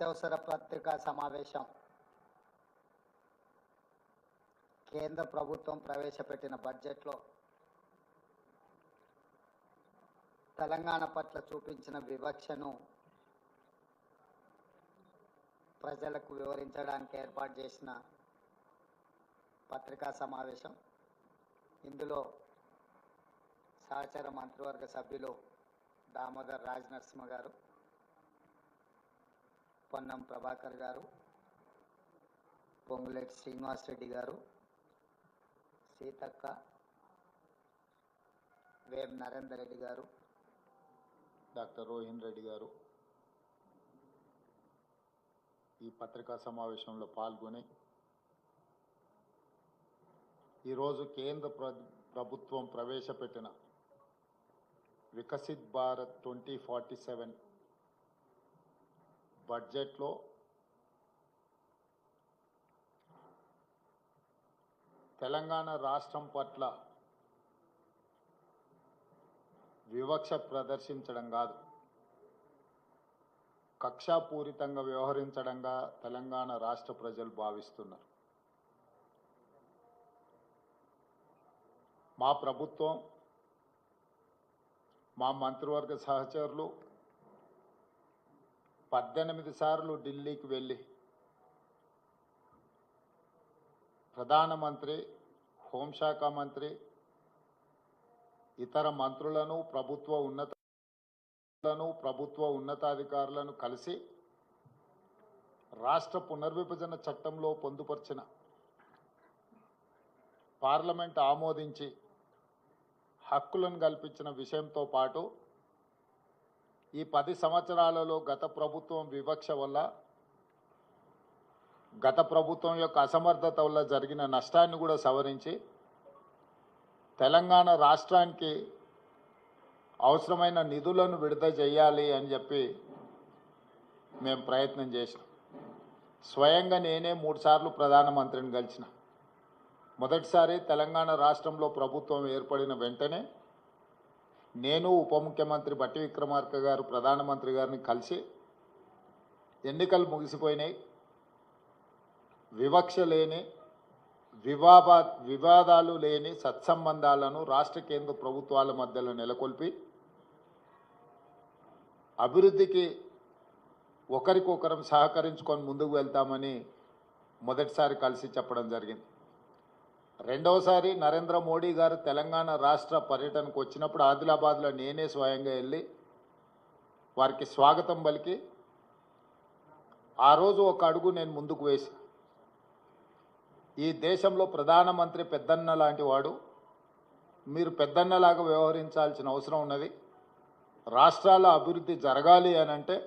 అత్యవసర పత్రికా సమావేశం కేంద్ర ప్రభుత్వం ప్రవేశపెట్టిన బడ్జెట్లో తెలంగాణ పట్ల చూపించిన వివక్షను ప్రజలకు వివరించడానికి ఏర్పాటు చేసిన పత్రికా సమావేశం. ఇందులో సహచర మంత్రివర్గ సభ్యులు దామోదర్ రాజ్ నరసింహ గారు, పొన్నం ప్రభాకర్ గారు, పొంగులేటి శ్రీనివాస్ రెడ్డి గారు, సీతక్క, వేం నరేందర్ రెడ్డి గారు, డాక్టర్ రోహిన్ రెడ్డి గారు ఈ పత్రికా సమావేశంలో పాల్గొని ఈరోజు కేంద్ర ప్రభుత్వం ప్రవేశపెట్టిన వికసిత్ భారత్ 2047 బడ్జెట్లో తెలంగాణ రాష్ట్రం పట్ల వివక్ష ప్రదర్శించడం కాదు, కక్షాపూరితంగా వ్యవహరించడంగా తెలంగాణ రాష్ట్ర ప్రజలు భావిస్తున్నారు. మా ప్రభుత్వం, మా మంత్రివర్గ సహచరులు 18 సార్లు ఢిల్లీకి వెళ్ళి ప్రధానమంత్రి, హోంశాఖ మంత్రి, ఇతర మంత్రులను, ప్రభుత్వ ఉన్నతాధికారులను కలిసి రాష్ట్ర పునర్విభజన చట్టంలో పొందుపరిచిన, పార్లమెంట్ ఆమోదించి హక్కులను కల్పించిన విషయంతో పాటు ఈ 10 సంవత్సరాలలో గత ప్రభుత్వం వివక్ష వల్ల, గత ప్రభుత్వం యొక్క అసమర్థత వల్ల జరిగిన నష్టాన్ని కూడా సవరించి తెలంగాణ రాష్ట్రానికి అవసరమైన నిధులను విడుదల చేయాలి అని చెప్పి మేము ప్రయత్నం చేసాం. స్వయంగా నేనే 3 సార్లు ప్రధానమంత్రిని కలిసిన. మొదటిసారి తెలంగాణ రాష్ట్రంలో ప్రభుత్వం ఏర్పడిన వెంటనే నేను, ఉప ముఖ్యమంత్రి బట్టి విక్రమార్క గారు ప్రధానమంత్రి గారిని కలిసి ఎన్నికలు ముగిసిపోయినాయి, వివక్ష లేని, వివాదాలు లేని సత్సంబంధాలను రాష్ట్ర కేంద్ర ప్రభుత్వాల మధ్యలో నెలకొల్పి అభివృద్ధికి ఒకరికొకరం సహకరించుకొని ముందుకు వెళ్తామని మొదటిసారి కలిసి చెప్పడం జరిగింది. రెండవసారి నరేంద్ర మోడీ గారు తెలంగాణ రాష్ట్ర పర్యటనకు వచ్చినప్పుడు ఆదిలాబాద్లో నేనే స్వయంగా వెళ్ళి వారికి స్వాగతం పలికి ఆ రోజు ఒక అడుగు నేను ముందుకు వేసి, ఈ దేశంలో ప్రధానమంత్రి పెద్దన్న లాంటి వాడు, మీరు పెద్దన్నలాగా వ్యవహరించాల్సిన అవసరం ఉన్నది. రాష్ట్రాల అభివృద్ధి జరగాలి అని అంటే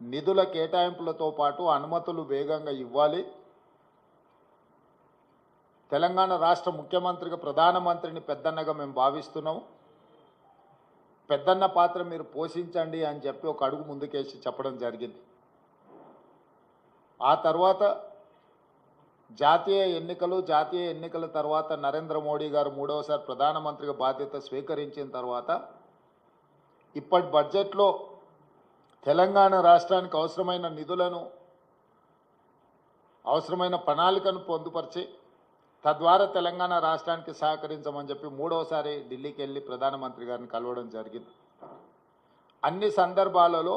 నిధుల కేటాయింపులతో పాటు అనుమతులు వేగంగా ఇవ్వాలి. తెలంగాణ రాష్ట్ర ముఖ్యమంత్రిగా ప్రధానమంత్రిని పెద్దన్నగా మేము భావిస్తున్నాము. పెద్దన్న పాత్ర మీరు పోషించండి అని చెప్పి ఒక అడుగు ముందుకేసి చెప్పడం జరిగింది. ఆ తర్వాత జాతీయ ఎన్నికల తర్వాత నరేంద్ర మోడీ గారు 3వసారి ప్రధానమంత్రిగా బాధ్యత స్వీకరించిన తర్వాత ఇప్పటి బడ్జెట్లో తెలంగాణ రాష్ట్రానికి అవసరమైన నిధులను, అవసరమైన ప్రణాళికను పొందుపరిచి తద్వారా తెలంగాణ రాష్ట్రానికి సహకరించమని చెప్పి 3వసారి ఢిల్లీకి వెళ్ళి ప్రధానమంత్రి గారిని కలవడం జరిగింది. అన్ని సందర్భాలలో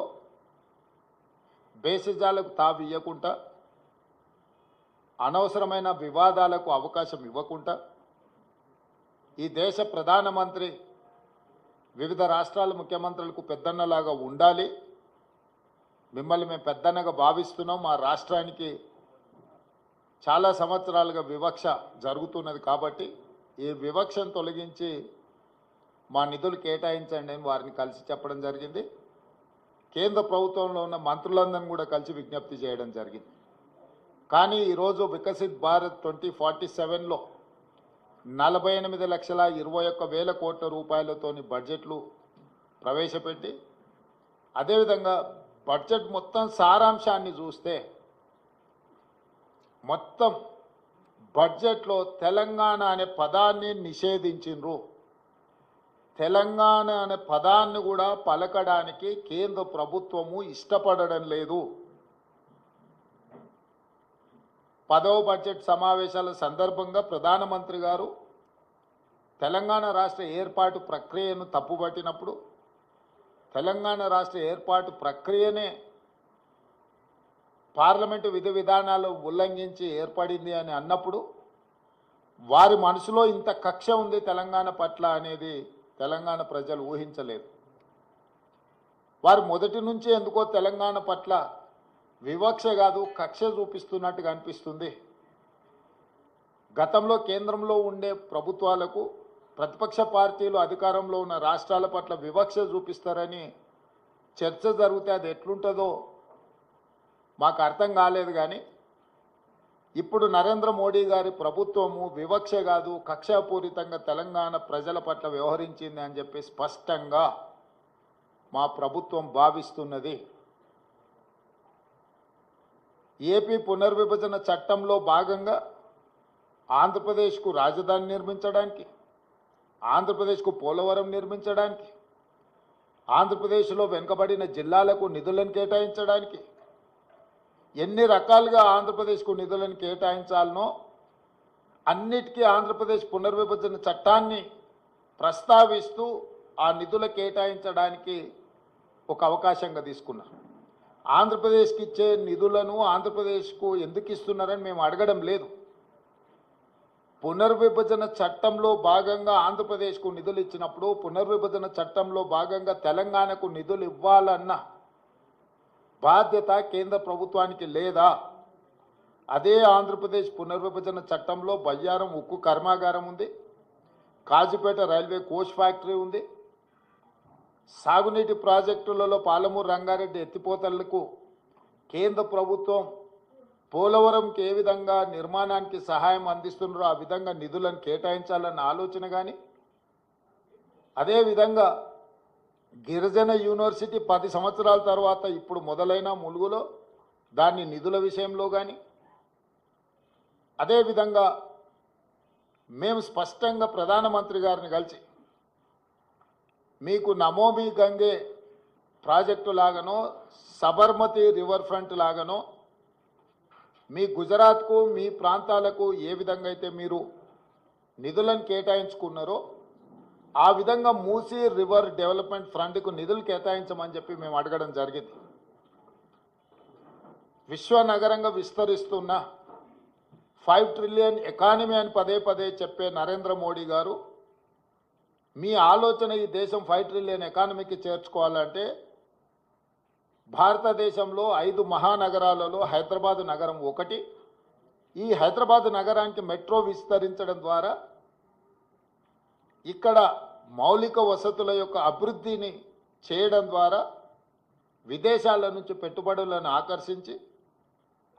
బేసిజాలకు తావు ఇవ్వకుండా, అనవసరమైన వివాదాలకు అవకాశం ఇవ్వకుండా, ఈ దేశ ప్రధానమంత్రి వివిధ రాష్ట్రాల ముఖ్యమంత్రులకు పెద్దన్నలాగా ఉండాలి, మిమ్మల్ని మేము పెద్దన్నగా భావిస్తున్నాం, మా రాష్ట్రానికి చాలా సంవత్సరాలుగా వివక్ష జరుగుతున్నది కాబట్టి ఈ వివక్షను తొలగించి మా నిధులు కేటాయించండి అని వారిని కలిసి చెప్పడం జరిగింది. కేంద్ర ప్రభుత్వంలో ఉన్న మంత్రులందరినీ కూడా కలిసి విజ్ఞప్తి చేయడం జరిగింది. కానీ ఈరోజు వికసిత్ భారత్ 2047లో 48,21,000 కోట్ల రూపాయలతోని బడ్జెట్లు ప్రవేశపెట్టి, అదేవిధంగా బడ్జెట్ మొత్తం సారాంశాన్ని చూస్తే మొత్తం బడ్జెట్లో తెలంగాణ అనే పదాన్ని నిషేధించిండ్రు. తెలంగాణ అనే పదాన్ని కూడా పలకడానికి కేంద్ర ప్రభుత్వము ఇష్టపడడం లేదు. 10వ బడ్జెట్ సమావేశాల సందర్భంగా ప్రధానమంత్రి గారు తెలంగాణ రాష్ట్ర ఏర్పాటు ప్రక్రియను తప్పుపట్టినప్పుడు, తెలంగాణ రాష్ట్ర ఏర్పాటు ప్రక్రియనే పార్లమెంటు విధి విధానాలు ఉల్లంఘించి ఏర్పడింది అని అన్నప్పుడు వారి మనసులో ఇంత కక్ష ఉంది తెలంగాణ పట్ల అనేది తెలంగాణ ప్రజలు ఊహించలేదు. వారు మొదటి నుంచి ఎందుకో తెలంగాణ పట్ల వివక్ష కాదు కక్ష చూపిస్తున్నట్టుగా అనిపిస్తుంది. గతంలో కేంద్రంలో ఉండే ప్రభుత్వాలకు ప్రతిపక్ష పార్టీలు అధికారంలో ఉన్న రాష్ట్రాల పట్ల వివక్ష చూపిస్తారని చర్చ జరిగితే అది ఎట్లుంటుందో మాకు అర్థం కాలేదు. కానీ ఇప్పుడు నరేంద్ర మోడీ గారి ప్రభుత్వము వివక్ష కాదు కక్షాపూరితంగా తెలంగాణ ప్రజల పట్ల వ్యవహరించింది అని చెప్పి స్పష్టంగా మా ప్రభుత్వం భావిస్తున్నది. ఏపీ పునర్విభజన చట్టంలో భాగంగా ఆంధ్రప్రదేశ్కు రాజధాని నిర్మించడానికి, ఆంధ్రప్రదేశ్కు పోలవరం నిర్మించడానికి, ఆంధ్రప్రదేశ్లో వెనుకబడిన జిల్లాలకు నిధులను కేటాయించడానికి, ఎన్ని రకాలుగా ఆంధ్రప్రదేశ్కు నిధులను కేటాయించాలనో అన్నిటికీ ఆంధ్రప్రదేశ్ పునర్విభజన చట్టాన్ని ప్రస్తావిస్తూ ఆ నిధులు కేటాయించడానికి ఒక అవకాశంగా తీసుకున్నారు. ఆంధ్రప్రదేశ్కి ఇచ్చే నిధులను ఆంధ్రప్రదేశ్కు ఎందుకు ఇస్తున్నారని మేము అడగడం లేదు. పునర్విభజన చట్టంలో భాగంగా ఆంధ్రప్రదేశ్కు నిధులు ఇచ్చినప్పుడు పునర్విభజన చట్టంలో భాగంగా తెలంగాణకు నిధులు ఇవ్వాలన్న బాధ్యత కేంద్ర ప్రభుత్వానికి లేదా? అదే ఆంధ్రప్రదేశ్ పునర్విభజన చట్టంలో బయ్యారం ఉక్కు కర్మాగారం ఉంది, కాజీపేట రైల్వే కోచ్ ఫ్యాక్టరీ ఉంది, సాగునీటి ప్రాజెక్టులలో పాలమూరు రంగారెడ్డి ఎత్తిపోతలకు కేంద్ర ప్రభుత్వం పోలవరంకి ఏ విధంగా నిర్మాణానికి సహాయం అందిస్తున్నారో ఆ విధంగా నిధులను కేటాయించాలన్న ఆలోచన కానీ, అదేవిధంగా గిరిజన యూనివర్సిటీ 10 సంవత్సరాల తర్వాత ఇప్పుడు మొదలైన ములుగులో దాని నిధుల విషయంలో కానీ, అదేవిధంగా మేము స్పష్టంగా ప్రధానమంత్రి గారిని కలిసి మీకు నమోమి గంగే ప్రాజెక్టు లాగానో సబర్మతి రివర్ ఫ్రంట్ లాగానో మీ గుజరాత్కు మీ ప్రాంతాలకు ఏ విధంగా అయితే మీరు నిధులను కేటాయించుకున్నారో ఆ విధంగా మూసీ రివర్ డెవలప్మెంట్ ఫ్రంట్కు నిధులు కేటాయించమని చెప్పి మేము అడగడం జరిగింది. విశ్వనగరంగా విస్తరిస్తున్న 5 ట్రిలియన్ ఎకానమీ అని పదే పదే చెప్పే నరేంద్ర మోడీ గారు మీ ఆలోచన ఈ దేశం 5 ట్రిలియన్ ఎకానమీకి చేర్చుకోవాలంటే భారతదేశంలో 5 మహానగరాలలో హైదరాబాద్ నగరం ఒకటి. ఈ హైదరాబాద్ నగరానికి మెట్రో విస్తరించడం ద్వారా ఇక్కడ మౌలిక వసతుల యొక్క అభివృద్ధిని చేయడం ద్వారా విదేశాల నుంచి పెట్టుబడులను ఆకర్షించి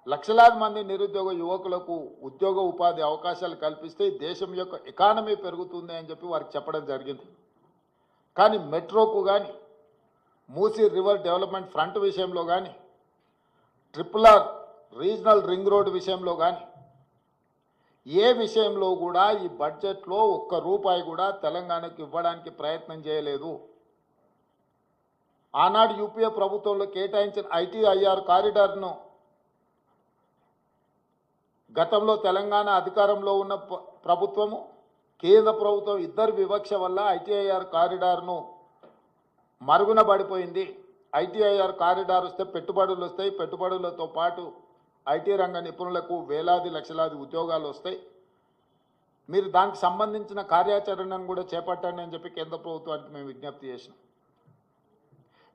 లక్షలాది మంది నిరుద్యోగ యువకులకు ఉద్యోగ ఉపాధి అవకాశాలు కల్పిస్తే దేశం యొక్క ఎకానమీ పెరుగుతుంది అని చెప్పి వారికి చెప్పడం జరిగింది. కానీ మెట్రోకు కానీ మూసీ రివర్ డెవలప్మెంట్ ఫ్రంట్ విషయంలో కానీ RRR రీజనల్ రింగ్ రోడ్ విషయంలో కానీ ఏ విషయంలో కూడా ఈ బడ్జెట్లో ఒక్క రూపాయి కూడా తెలంగాణకు ఇవ్వడానికి ప్రయత్నం చేయలేదు. ఆనాడు యూపీఏ ప్రభుత్వంలో కేటాయించిన ITIR కారిడార్ను గతంలో తెలంగాణ అధికారంలో ఉన్న ప్రభుత్వము కేంద్ర ప్రభుత్వం ఇద్దరు వివక్ష వల్ల ITIR కారిడార్ను మరుగున పడిపోయింది. ITIR కారిడార్ వస్తే పెట్టుబడులు వస్తాయి, పెట్టుబడులతో పాటు IT రంగ నిపుణులకు వేలాది లక్షలాది ఉద్యోగాలు వస్తాయి. మీరు దానికి సంబంధించిన కార్యాచరణను కూడా చేపట్టండి అని చెప్పి కేంద్ర ప్రభుత్వానికి మేము విజ్ఞప్తి చేసినాం.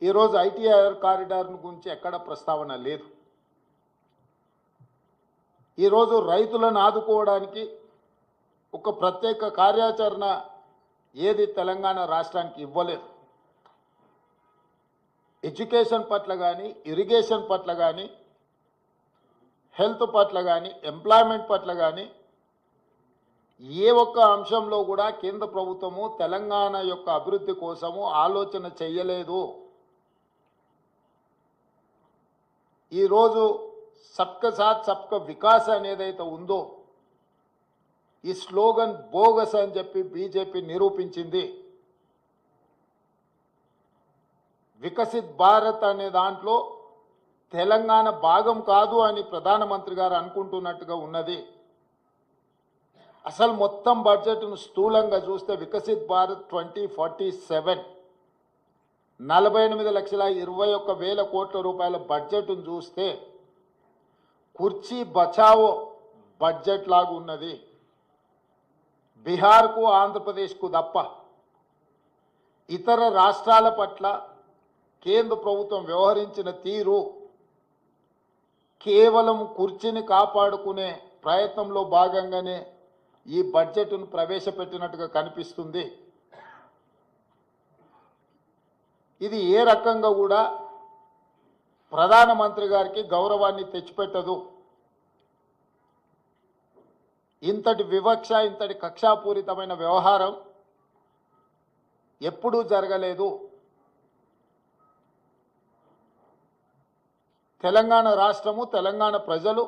ఈరోజు ITIR కారిడార్ గురించి ఎక్కడ ప్రస్తావన లేదు. ఈరోజు రైతులను ఆదుకోవడానికి ఒక ప్రత్యేక కార్యాచరణ ఏది తెలంగాణ రాష్ట్రానికి ఇవ్వలేదు. ఎడ్యుకేషన్ పట్ల కానీ, ఇరిగేషన్ పట్ల కానీ, హెల్త్ పట్ల కానీ, ఎంప్లాయ్మెంట్ పట్ల కానీ ఏ ఒక్క అంశంలో కూడా కేంద్ర ప్రభుత్వము తెలంగాణ యొక్క అభివృద్ధి కోసము ఆలోచన చేయలేదు. ఈరోజు సబ్కా సాత్ సబ్కా వికాస్ అనేదైతే ఉందో ఈ స్లోగన్ బోగస్ అని చెప్పి బీజేపీ నిరూపించింది. వికసిత్ భారత్ అనే దాంట్లో తెలంగాణ భాగం కాదు అని ప్రధానమంత్రి గారు అనుకుంటున్నట్టుగా ఉన్నది. అసలు మొత్తం బడ్జెట్ను స్థూలంగా చూస్తే వికసిత్ భారత్ 2047 48,21,000 కోట్ల రూపాయల బడ్జెట్ను చూస్తే కుర్చీ బచావో బడ్జెట్ లాగా ఉన్నది. బీహార్కు ఆంధ్రప్రదేశ్కు తప్ప ఇతర రాష్ట్రాల పట్ల కేంద్ర ప్రభుత్వం వ్యవహరించిన తీరు కేవలం కుర్చీని కాపాడుకునే ప్రయత్నంలో భాగంగానే ఈ బడ్జెట్ను ప్రవేశపెట్టినట్టుగా కనిపిస్తుంది. ఇది ఏ రకంగా కూడా ప్రధానమంత్రి గారికి గౌరవాన్ని తెచ్చిపెట్టదు. ఇంతటి వివక్ష, ఇంతటి కక్షాపూరితమైన వ్యవహారం ఎప్పుడూ జరగలేదు. తెలంగాణ రాష్ట్రము, తెలంగాణ ప్రజలు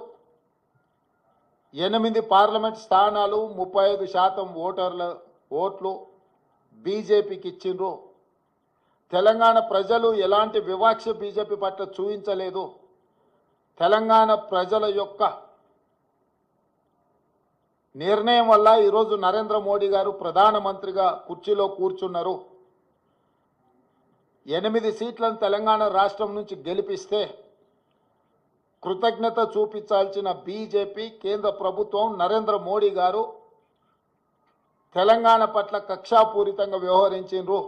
8 పార్లమెంట్ స్థానాలు, 35% ఓట్లు బీజేపీకి ఇచ్చిండ్రు. తెలంగాణ ప్రజలు ఎలాంటి వివక్ష బీజేపీ పట్ల చూపించలేదు. తెలంగాణ ప్రజల యొక్క నిర్ణయం వల్ల ఈరోజు నరేంద్ర మోడీ గారు ప్రధానమంత్రిగా కుర్చీలో కూర్చున్నారు. 8 సీట్లను తెలంగాణ రాష్ట్రం నుంచి గెలిపిస్తే కృతజ్ఞత చూపించాల్సిన బీజేపీ కేంద్ర ప్రభుత్వం, నరేంద్ర మోడీ గారు తెలంగాణ పట్ల కక్షాపూరితంగా వ్యవహరించారు.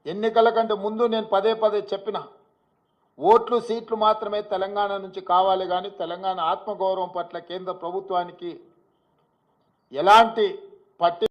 ఎన్నికల కంటే ముందు నేను పదే చెప్పిన ఓట్లు, సీట్లు మాత్రమే తెలంగాణ నుంచి కావాలి, కానీ తెలంగాణ ఆత్మగౌరవం పట్ల కేంద్ర ప్రభుత్వానికి ఎలాంటి పట్టి